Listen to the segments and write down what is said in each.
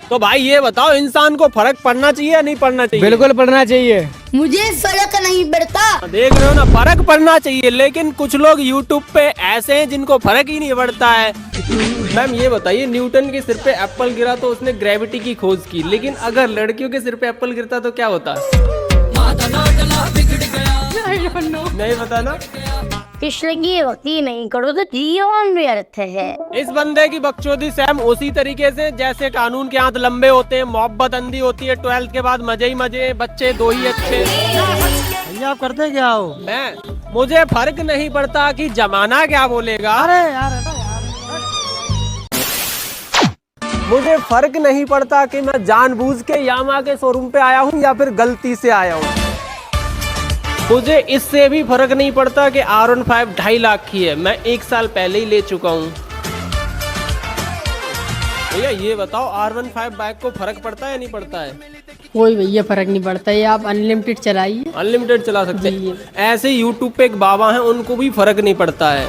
तो भाई ये बताओ, इंसान को फर्क पड़ना चाहिए या नहीं पड़ना चाहिए? बिल्कुल पड़ना चाहिए। मुझे फर्क नहीं पड़ता। देख रहे हो ना, फर्क पड़ना चाहिए, लेकिन कुछ लोग यूट्यूब पे ऐसे हैं जिनको फर्क ही नहीं पड़ता है। मैम ये बताइए, न्यूटन के सिर पे एप्पल गिरा तो उसने ग्रेविटी की खोज की, लेकिन अगर लड़कियों के सिर पे एप्पल गिरता तो क्या होता? नहीं पता ना। कृष्ण की भक्ति नहीं करो तो जीवन व्यर्थ है। इस बंदे की बकचोदी सेम उसी तरीके से जैसे कानून के हाथ लंबे होते हैं, मोहब्बत अंधी होती है, 12th के बाद मजे ही मजे, बच्चे दो ही अच्छे। भैया आप करते क्या हो? मुझे फर्क नहीं पड़ता कि जमाना क्या बोलेगा। अरे यार मुझे फर्क नहीं पड़ता कि मैं जानबूझ के यामा के शोरूम पे आया हूँ या फिर गलती से आया हूँ। मुझे इससे भी फर्क नहीं पड़ता कि R15 2.5 लाख की है, मैं 1 साल पहले ही ले चुका हूँ। भैया ये बताओ, R15 बाइक को फर्क पड़ता है या नहीं पड़ता है? कोई भैया फर्क नहीं पड़ता है, आप अनलिमिटेड चलाइए। अनलिमिटेड चला सकते हैं। ऐसे यूट्यूब पे एक बाबा हैं, उनको भी फर्क नहीं पड़ता है,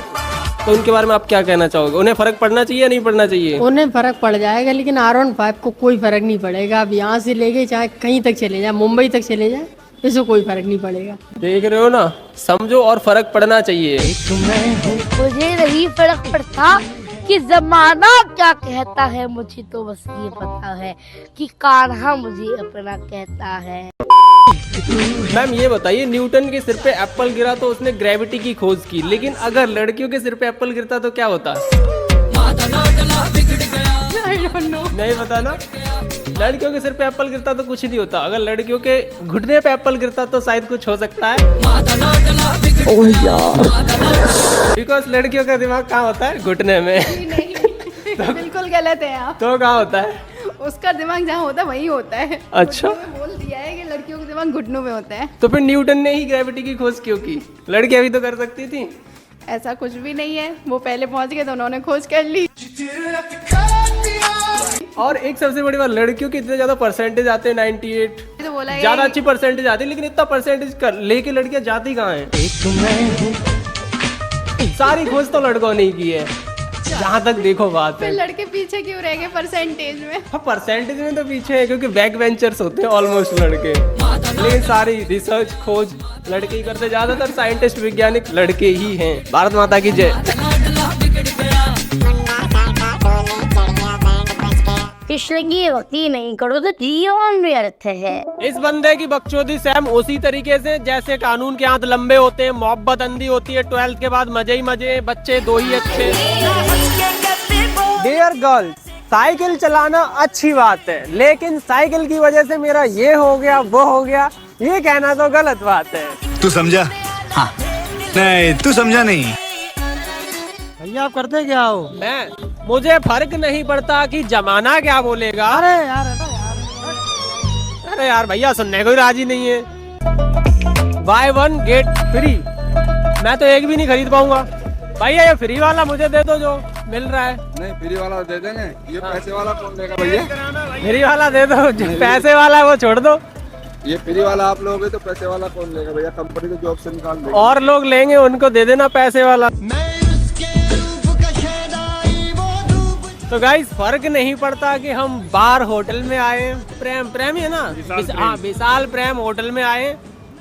तो उनके बारे में आप क्या कहना चाहोगे? उन्हें फर्क पड़ना चाहिए या नहीं पड़ना चाहिए? उन्हें फर्क पड़ जाएगा, लेकिन R15 को कोई फर्क नहीं पड़ेगा। आप यहाँ से लेके चाहे कहीं तक चले जाए, मुंबई तक चले जाए, इससे कोई फर्क नहीं पड़ेगा। देख रहे हो ना, समझो और फर्क पड़ना चाहिए। मुझे नहीं फर्क पड़ता कि जमाना क्या कहता है, मुझे तो बस ये पता है कि कान्हा मुझे अपना कहता है। मैम ये बताइए, न्यूटन के सिर पे एप्पल गिरा तो उसने ग्रेविटी की खोज की, लेकिन अगर लड़कियों के सिर पे एप्पल गिरता तो क्या होता? नहीं पता ना। लड़कियों के सिर पे एप्पल गिरता तो कुछ नहीं होता, अगर लड़कियों के घुटने पे एप्पल गिरता तो शायद कुछ हो सकता है। ओह यार, बिकॉज लड़कियों का दिमाग कहाँ होता है? घुटने में। तो बिल्कुल गलत है आप। तो कहाँ होता है? उसका दिमाग जहाँ होता है वही होता है। अच्छा, बोल दिया है कि लड़कियों का दिमाग घुटनों में होता है। तो फिर न्यूटन ने ही ग्रेविटी की खोज क्यों की? लड़कियां भी तो कर सकती थी। ऐसा कुछ भी नहीं है, वो पहले पहुंच गए तो उन्होंने खोज कर ली। और एक सबसे बड़ी बात, लड़कियों के इतने ज्यादा परसेंटेज आते हैं 98, तो बोला है ज्यादा अच्छी परसेंटेज आती है, लेकिन इतना परसेंटेज कर लेके लड़कियां जाती कहाँ हैं? सारी खोज तो लड़कों ने की है, जहाँ तक देखो बात है। फिर लड़के पीछे क्यों रह गए परसेंटेज में? हाँ, परसेंटेज में तो पीछे है क्योंकि बैक बेंचर्स होते हैं ऑलमोस्ट लड़के, लेकिन सारी रिसर्च खोज लड़के ही करते, ज्यादातर साइंटिस्ट वैज्ञानिक लड़के ही हैं। भारत माता की जय। कृष्ण की भक्ति नहीं करो तो जीवन व्यर्थ है। इस बंदे की बकचोदी सेम उसी तरीके से जैसे कानून के हाथ लंबे होते हैं, मोहब्बत अंधी होती है, 12th के बाद मजे ही मजे, बच्चे दो ही अच्छे। डियर गर्ल्स, साइकिल चलाना अच्छी बात है, लेकिन साइकिल की वजह से मेरा ये हो गया वो हो गया, ये कहना तो गलत बात है। तू समझा? हाँ। नहीं, तू समझा नहीं। भैया आप करते क्या हो? मुझे फर्क नहीं पड़ता कि जमाना क्या बोलेगा। अरे यार भैया, सुनने को ही राजी नहीं है। Buy 1 get 3, मैं तो एक भी नहीं खरीद पाऊंगा। भैया ये फ्री वाला मुझे दे दो जो मिल रहा है। नहीं, फ्री वाला दे देंगे, ये पैसे वाला कौन लेगा भैया? फ्री वाला दे दो, जो पैसे वाला है वो छोड़ दो। ये फ्री वाला आप लोगे तो पैसे वाला कौन लेगा भैया? कंपनी को जॉब से निकाल देंगे। और लोग लेंगे, उनको दे देना पैसे वाला। तो गाइस, फर्क नहीं पड़ता कि हम बार होटल में आए, प्रेम ही है ना, हाँ विशाल प्रेम होटल में आए,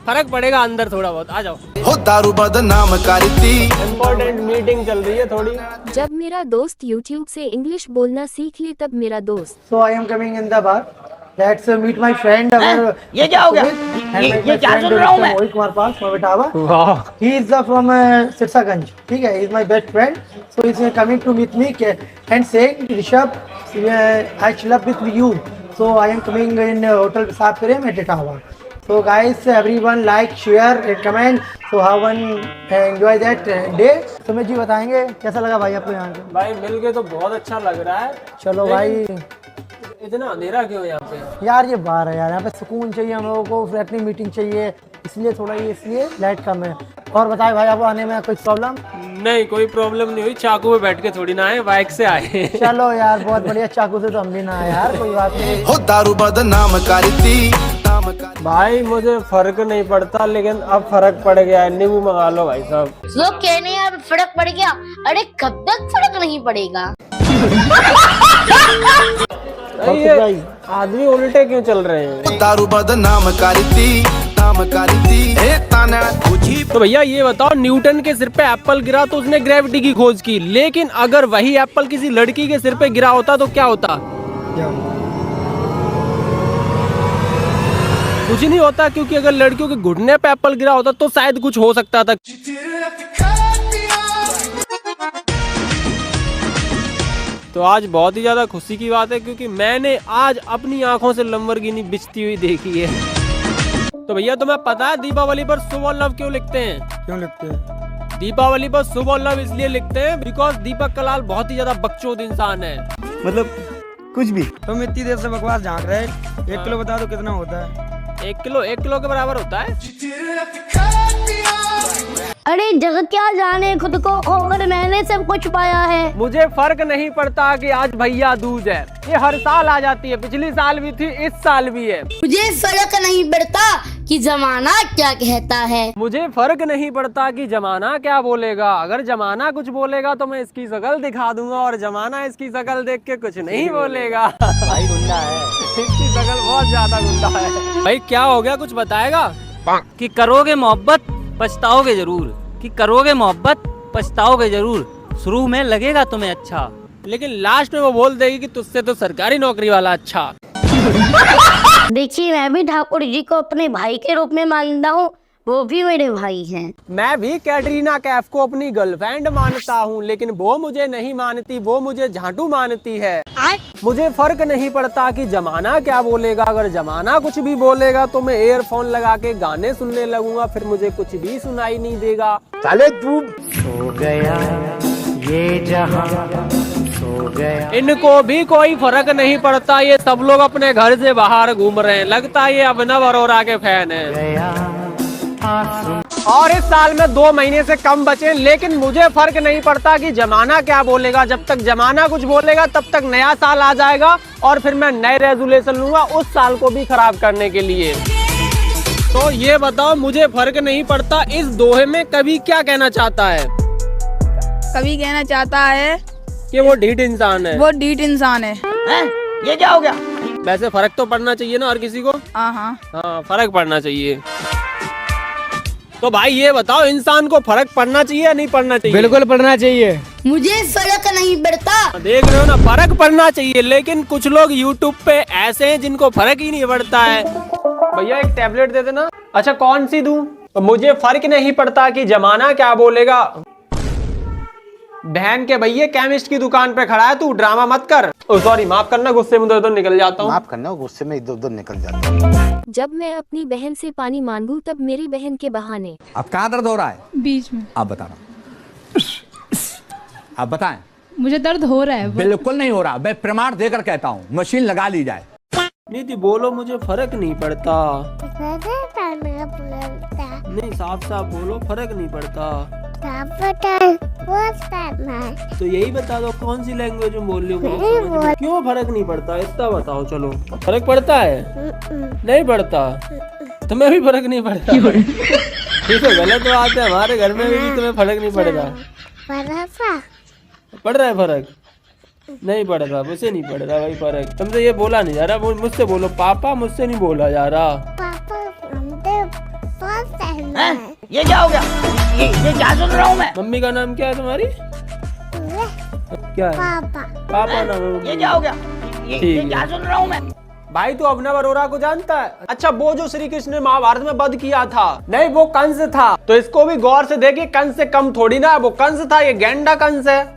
फर्क पड़ेगा अंदर थोड़ा बहुत। आ जाओ, हो दारू बदनाम करती। इम्पोर्टेंट मीटिंग चल रही है थोड़ी। जब मेरा दोस्त YouTube से इंग्लिश बोलना सीख ले तब मेरा दोस्त। So I am coming in the bar. Let's meet my friend. ये क्या हो गया? ये क्या सुन रहा हूँ मैं? मोहित कुमार पास, मैं बैठा हुआ। वाह, He is from सिरसागंज, ठीक है? He is my best friend. So he is coming to meet me and saying, Rishabh, I love with you. So I am coming in hotel Visakhapatnam Prem at Etawah. So guys, everyone like, share and comment. So how one enjoy that day. Sumit ji बताएंगे कैसा लगा भाई आपको यहाँ पे? भाई मिल के तो बहुत अच्छा लग रहा है। चलो भाई, इतना अंधेरा क्यों है यहाँ पे? यार ये बार है यार, यहाँ पे सुकून चाहिए हम लोगों को, फिर अपनी मीटिंग चाहिए, इसलिए थोड़ा ये इसलिए लाइट कम है। और बताए भाई, आपको आने में कोई प्रॉब्लम? नहीं, कोई प्रॉब्लम नहीं हुई, चाकू पे बैठ के थोड़ी ना आए, बाइक से आए। चलो यार बहुत बढ़िया, चाकू से तो हम भी ना आए यार, कोई बात नहीं। हो दारू बदनाम करती। भाई मुझे फर्क नहीं पड़ता, लेकिन अब फर्क पड़ गया है। नींबू मंगा लो भाई साहब। लोग कहने यार फर्क पड़ गया, अरे कब तक फर्क नहीं पड़ेगा? फॉर ये सरप्राइज। आदमी उल्टे क्यों चल रहे हैं? दारू बदनाम करती ताना तो भैया ये बताओ, न्यूटन के सिर पे एप्पल गिरा तो उसने ग्रेविटी की खोज की, लेकिन अगर वही एप्पल किसी लड़की के सिर पे गिरा होता तो क्या होता? कुछ नहीं होता, क्योंकि अगर लड़कियों के घुटने पे एप्पल गिरा होता तो शायद कुछ हो सकता था। तो आज बहुत ही ज्यादा खुशी की बात है, क्योंकि मैंने आज अपनी आंखों से लंबरगिनी बिचती हुई देखी है। तो भैया तुम्हें पता है दीपावली पर शुभ और लव क्यों लिखते हैं? क्यों लिखते हैं? दीपावली पर शुभ और लव इसलिए लिखते हैं बिकॉज दीपक कलाल बहुत ही ज्यादा बकचोद इंसान है। मतलब कुछ भी। तुम इतनी देर से बकवास झांक रहे, 1 किलो बता दो कितना होता है? 1 किलो के बराबर होता है। अरे जग क्या जाने खुद को, और मैंने सब कुछ पाया है। मुझे फर्क नहीं पड़ता कि आज भैया दूज है, ये हर साल आ जाती है, पिछली साल भी थी, इस साल भी है। मुझे फर्क नहीं पड़ता कि जमाना क्या कहता है। मुझे फर्क नहीं पड़ता कि जमाना क्या बोलेगा, अगर जमाना कुछ बोलेगा तो मैं इसकी शक्ल दिखा दूंगा, और जमाना इसकी शक्ल देख के कुछ नहीं बोलेगा। भाई गुंडा है, इसकी शक्ल बहुत ज्यादा गुंडा है। भाई क्या हो गया, कुछ बताएगा? कि करोगे मोहब्बत पछताओगे जरूर, कि करोगे मोहब्बत पछताओगे जरूर, शुरू में लगेगा तुम्हें अच्छा, लेकिन लास्ट में वो बोल देगी कि तुझसे तो सरकारी नौकरी वाला अच्छा। देखिए मैं भी ठाकुर जी को अपने भाई के रूप में मानता हूँ, वो भी मेरे भाई हैं। मैं भी कैटरीना कैफ को अपनी गर्लफ्रेंड मानता हूँ, लेकिन वो मुझे नहीं मानती, वो मुझे झांटू मानती है। मुझे फर्क नहीं पड़ता कि जमाना क्या बोलेगा, अगर जमाना कुछ भी बोलेगा तो मैं ईयरफोन लगा के गाने सुनने लगूंगा, फिर मुझे कुछ भी सुनाई नहीं देगा। साले तू सो गया ये जहां, सो गया। इनको भी कोई फर्क नहीं पड़ता, ये सब लोग अपने घर से बाहर घूम रहे हैं, लगता है ये अभिनव अरोरा के फैन है। और इस साल में 2 महीने से कम बचे, लेकिन मुझे फर्क नहीं पड़ता कि जमाना क्या बोलेगा, जब तक जमाना कुछ बोलेगा तब तक नया साल आ जाएगा, और फिर मैं नए रेजोल्यूशन लूंगा उस साल को भी खराब करने के लिए। तो ये बताओ, मुझे फर्क नहीं पड़ता इस दोहे में कवि क्या कहना चाहता है? कभी कहना चाहता है कि वो ढीठ इंसान है। वो ढीठ इंसान है। ये क्या हो गया? वैसे फर्क तो पड़ना चाहिए ना हर किसी को। हाँ, फर्क पड़ना चाहिए। तो भाई ये बताओ, इंसान को फर्क पड़ना चाहिए या नहीं पड़ना चाहिए? बिल्कुल पढ़ना चाहिए। मुझे फर्क नहीं पड़ता। देख रहे हो ना, फर्क पड़ना चाहिए, लेकिन कुछ लोग YouTube पे ऐसे हैं जिनको फर्क ही नहीं पड़ता है। भैया एक टैबलेट दे देना। अच्छा कौन सी दूं? तो मुझे फर्क नहीं पड़ता कि जमाना क्या बोलेगा। बहन के भैया केमिस्ट की दुकान पे खड़ा है, तू ड्रामा मत कर। सॉरी, माफ करना, गुस्से में इधर निकल जाता हूँ। माफ करना, गुस्से में इधर उधर निकल जाता है। जब मैं अपनी बहन से पानी मांगूं तब मेरी बहन के बहाने। अब कहाँ दर्द हो रहा है? बीच में। आप बताना, आप बताएं। मुझे दर्द हो रहा है। बिल्कुल नहीं हो रहा, मैं प्रमाण देकर कहता हूँ, मशीन लगा ली जाए। नीति बोलो, मुझे फर्क नहीं पड़ता। नहीं, साफ साफ बोलो, फर्क नहीं पड़ता। तो यही बता दो कौन सी लैंग्वेज में बोल रही हो, क्यों फर्क नहीं पड़ता, इतना बताओ। चलो, फर्क पड़ता है? नहीं पड़ता, तुम्हें भी फर्क नहीं पड़ता। ये तो गलत बात है, हमारे घर में भी तुम्हें फर्क नहीं पड़ रहा। पड़ रहा है फर्क? नहीं पड़ रहा, मुझसे नहीं पड़ रहा भाई फर्क। तुमसे ये बोला नहीं जा रहा, मुझसे बोलो पापा, मुझसे नहीं बोला जा रहा। ये क्या हो गया? ये क्या सुन रहा हूँ मैं? मम्मी का नाम क्या है तुम्हारी? क्या है? पापा नाम है। ये क्या हो गया? ये क्या सुन रहा हूँ मैं? भाई तू अभिनव अरोरा को जानता है? अच्छा, वो जो श्री कृष्ण ने महाभारत में वध किया था। नहीं, वो कंस था। तो इसको भी गौर से देखिए, कंस से कम थोड़ी ना, वो कंस था, ये गेंडा कंस है।